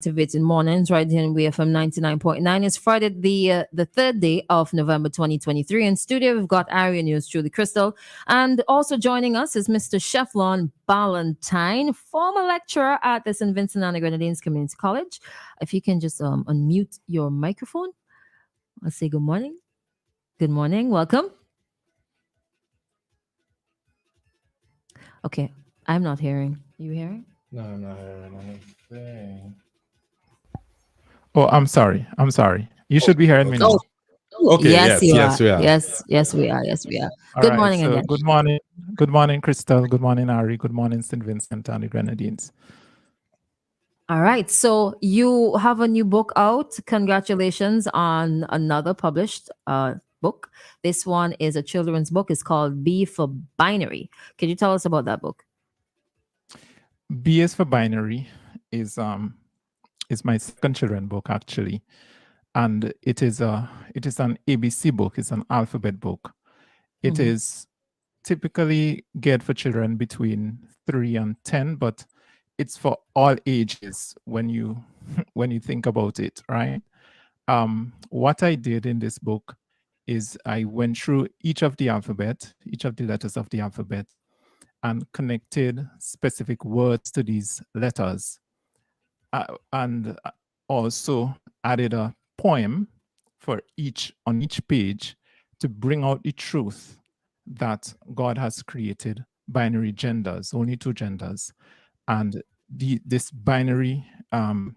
Activating Mornings right here in WEFM 99.9. It's Friday, the third day of November 2023. In studio, we've got Ari and yours truly, Christal. And also joining us is Mr. Shefflorn Ballantyne, former lecturer at the St. Vincent and the Grenadines Community College. If you can just unmute your microphone, I'll say good morning. Good morning. Welcome. Okay, I'm not hearing. You hearing? No, I'm not hearing anything. Oh, I'm sorry. You should be hearing me Okay. now. Okay. Yes, you are. Yes, we are. Yes, we are. Yes, we are. All Good right. morning So again. good morning. Good morning, Christal. Good morning, Ari. Good morning, St. Vincent and the Grenadines. All right. So you have a new book out. Congratulations on another published book. This one is a children's book. It's called B for Binary. Can you tell us about that book? B is for binary is my second children book actually. And it is an ABC book, it's an alphabet book. It is typically geared for children between 3 and 10, but it's for all ages when you think about it, right? What I did in this book is I went through each of the letters of the alphabet, and connected specific words to these letters, and also added a poem on each page to bring out the truth that God has created binary genders, only two genders, and this binary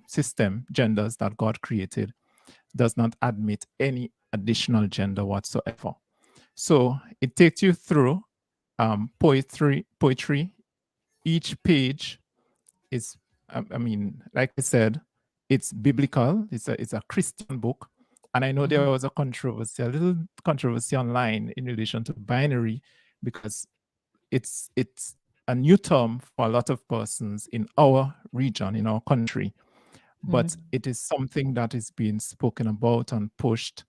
system, genders that God created, does not admit any additional gender whatsoever. So it takes you through poetry. Each page is, like I said, it's biblical. It's a Christian book. And I know there was a little controversy online in relation to binary, because it's a new term for a lot of persons in our region, in our country. But it is something that is being spoken about and pushed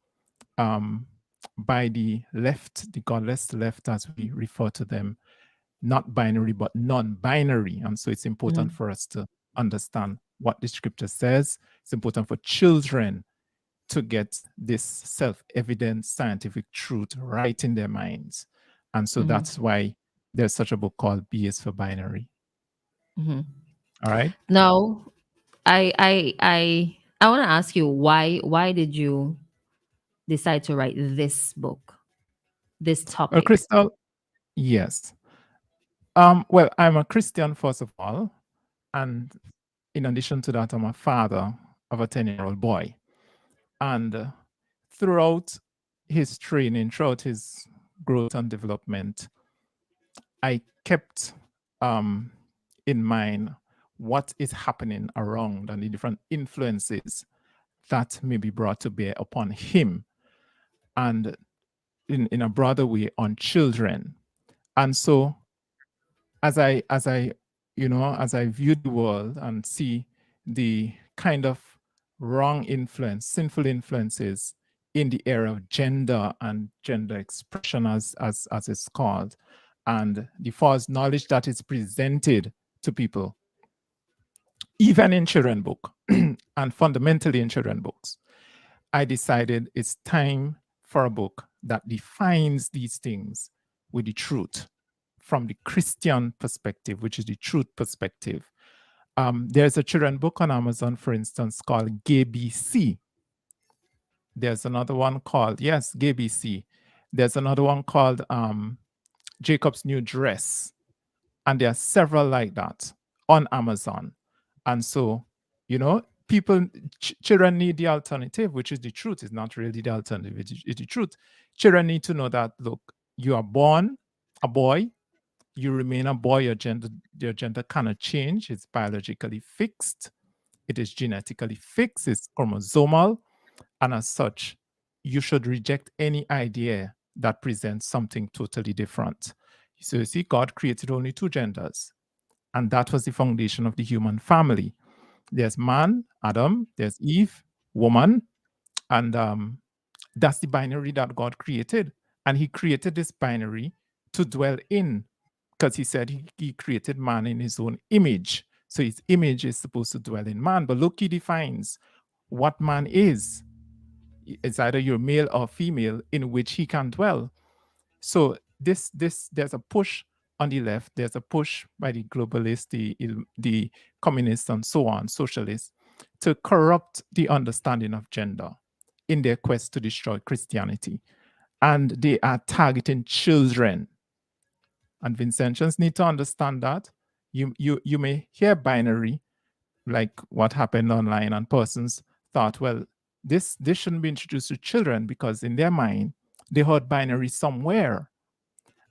by the left, the godless left, as we refer to them, not binary, but non-binary. And so it's important for us to understand what the scripture says. It's important for children to get this self-evident scientific truth right in their minds. And so that's why there's such a book called B is for Binary. All right. Now, I want to ask you why did you decide to write this book, this topic? Christal, yes. Well, I'm a Christian, first of all. And in addition to that, I'm a father of a 10-year-old boy. And throughout his training, throughout his growth and development, I kept in mind what is happening around and the different influences that may be brought to bear upon him, and in a broader way on children. And so as I view the world and see the kind of wrong influence, sinful influences in the area of gender and gender expression, as it's called, and the false knowledge that is presented to people, even in children book and fundamentally in children books, I decided it's time for a book that defines these things with the truth from the Christian perspective, which is the truth perspective. There's a children book on Amazon, for instance, called GBC. There's another one called, GBC. There's another one called Jacob's New Dress. And there are several like that on Amazon. And so, children need the alternative, which is the truth. It's not really the alternative, it's the truth. Children need to know that, look, you are born a boy, you remain a boy, your gender cannot change. It's biologically fixed. It is genetically fixed. It's chromosomal. And as such, you should reject any idea that presents something totally different. So you see, God created only two genders. And that was the foundation of the human family. There's man, Adam, there's Eve, woman. And that's the binary that God created. And he created this binary to dwell in, because he said he created man in his own image. So his image is supposed to dwell in man. But look, he defines what man is. It's either you're male or female in which he can dwell. So there's a push on the left, there's a push by the globalists, the communists, and so on, socialists, to corrupt the understanding of gender in their quest to destroy Christianity. And they are targeting children. And Vincentians need to understand that. You may hear binary, like what happened online, and persons thought, well, this shouldn't be introduced to children, because in their mind, they heard binary somewhere.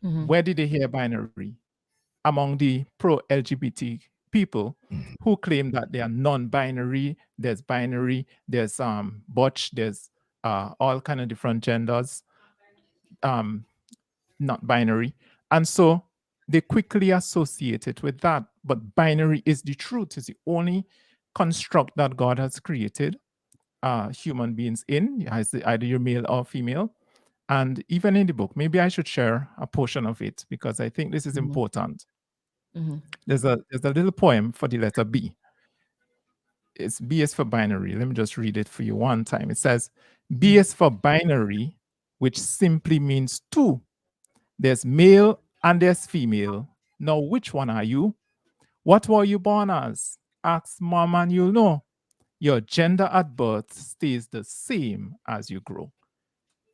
Where did they hear binary? Among the pro-LGBT people who claim that they are non-binary. There's binary, there's butch, there's all kind of different genders, not binary. And so they quickly associate it with that. But binary is the truth. It's the only construct that God has created human beings in, either you're male or female. And even in the book, maybe I should share a portion of it, because I think this is important. There's a little poem for the letter B. B is for binary. Let me just read it for you one time. It says, B is for binary, which simply means two. There's male and there's female. Now, which one are you? What were you born as? Ask mom and you'll know. Your gender at birth stays the same as you grow.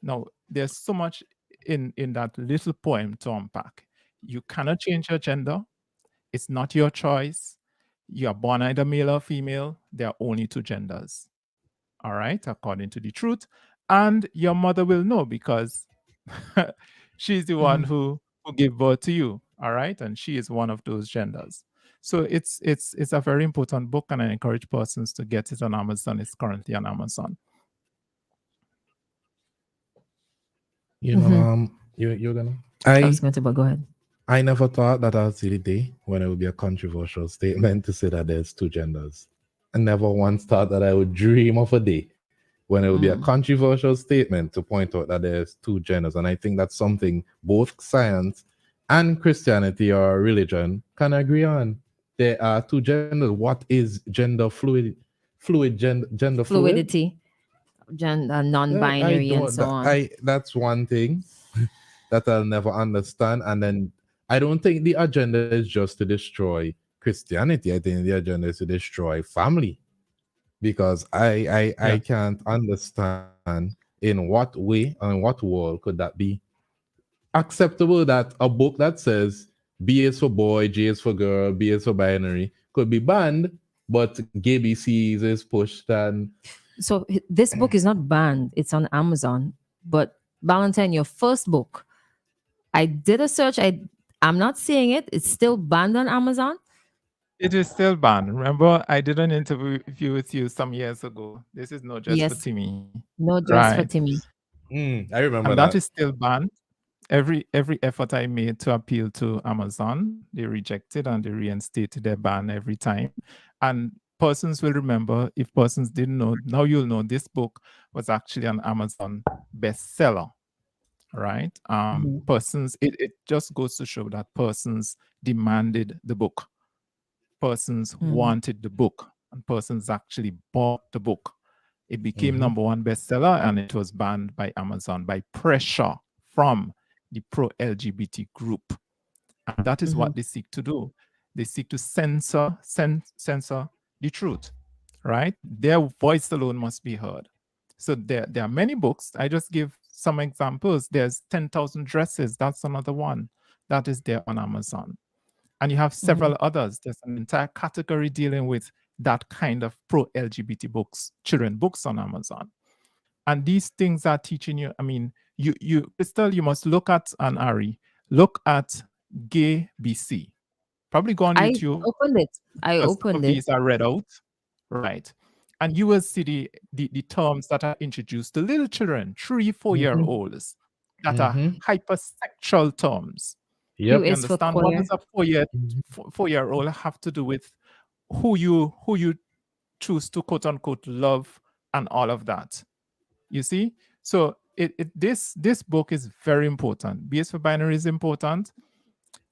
Now, there's so much in that little poem to unpack. You cannot change your gender. It's not your choice. You are born either male or female. There are only two genders. All right, according to the truth. And your mother will know, because she's the one who gave birth to you. All right, and she is one of those genders. So it's a very important book, and I encourage persons to get it on Amazon. It's currently on Amazon. You're gonna. I was going to, but go ahead. I never thought that I'd see the day when it would be a controversial statement to say that there's two genders. I never once thought that I would dream of a day when it would be a controversial statement to point out that there's two genders. And I think that's something both science and Christianity or religion can agree on. There are two genders. What is gender fluid? Gender Fluidity, gender, non-binary, and so on. That's one thing that I'll never understand. And then I don't think the agenda is just to destroy Christianity. I think the agenda is to destroy family, because I can't understand in what way and what world could that be acceptable that a book that says B is for boy, J is for girl, B is for binary could be banned, but gay BCs is pushed. And so this book is not banned. It's on Amazon. But Valentine, your first book, I did a search. I'm not seeing it. It's still banned on Amazon. It is still banned. Remember, I did an interview with you some years ago. This is No Dress for Timmy. No Dress for Timmy. I remember and that is still banned. Every effort I made to appeal to Amazon, they rejected and they reinstated their ban every time. And persons will remember, if persons didn't know, now you'll know, this book was actually an Amazon bestseller, right? Persons, it just goes to show that persons demanded the book. Persons wanted the book, and persons actually bought the book. It became #1 bestseller, and it was banned by Amazon by pressure from the pro-LGBT group. And that is what they seek to do. They seek to censor the truth, right? Their voice alone must be heard. So there are many books. I just give some examples. There's 10,000 Dresses. That's another one that is there on Amazon. And you have several others. There's an entire category dealing with that kind of pro-LGBT books, children books on Amazon. And these things are teaching you, I mean, Christal, you must look at, and Ari, look at Gay BC. Probably go on YouTube. I opened it. These are read out, right? And you will see the terms that are introduced to little children, 3-4-year-olds, that are hypersexual terms. Yep. You understand what does a 4-year-old have to do with who you choose to quote unquote love and all of that. You see? So this book is very important. BS for Binary is important.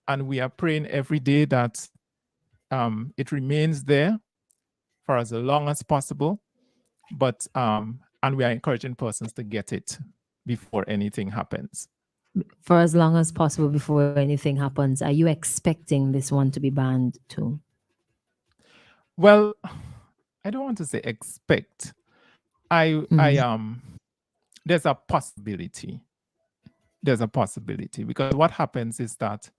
And we are praying every day that it remains there for as long as possible, but and we are encouraging persons to get it before anything happens. For as long as possible before anything happens. Are you expecting this one to be banned too? Well, I don't want to say expect. There's a possibility. There's a possibility, because what happens is that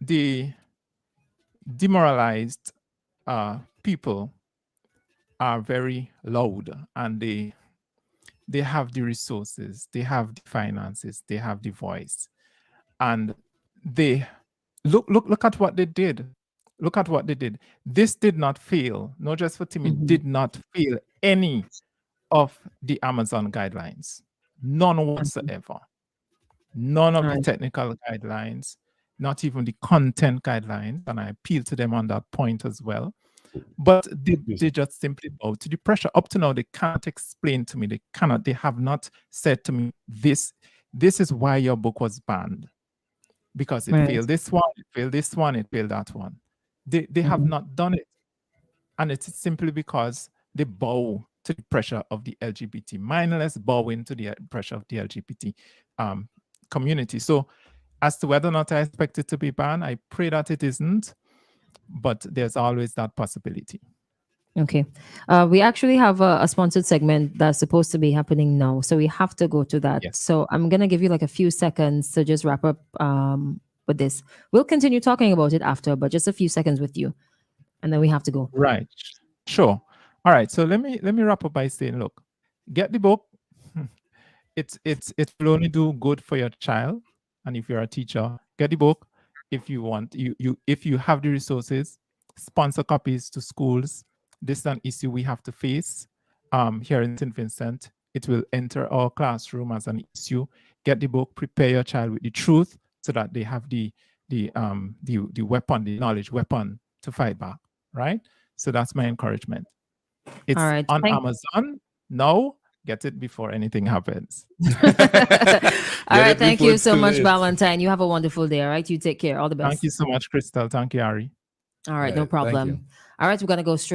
the demoralized people are very loud, and they have the resources, they have the finances, they have the voice, and they look at what they did. Look at what they did. This did not fail. Not just for Timmy, did not fail any of the Amazon guidelines. None whatsoever. None of the technical guidelines, not even the content guidelines. And I appeal to them on that point as well. But they just simply bow to the pressure. Up to now, they can't explain to me. They have not said to me, this is why your book was banned. Because it failed this one, it failed this one, it failed that one. They have not done it. And it's simply because they bow to the pressure of the LGBT, mindless bowing to the pressure of the LGBT community. So as to whether or not I expect it to be banned, I pray that it isn't, but there's always that possibility. Okay. We actually have a sponsored segment that's supposed to be happening now. So we have to go to that. Yes. So I'm going to give you like a few seconds to just wrap up with this. We'll continue talking about it after, but just a few seconds with you. And then we have to go. Right. Sure. All right. So let me wrap up by saying, look, get the book. It will only do good for your child. And if you're a teacher, get the book. If you want, if you have the resources, sponsor copies to schools. This is an issue we have to face here in St. Vincent. It will enter our classroom as an issue. Get the book, prepare your child with the truth so that they have the weapon, the knowledge weapon to fight back, right? So that's my encouragement. It's on Amazon. No, get it before anything happens. All right. Thank you so much, Valentine. You have a wonderful day. All right. You take care. All the best. Thank you so much, Christal. Thank you, Ari. All right. No problem. All right. We're going to go straight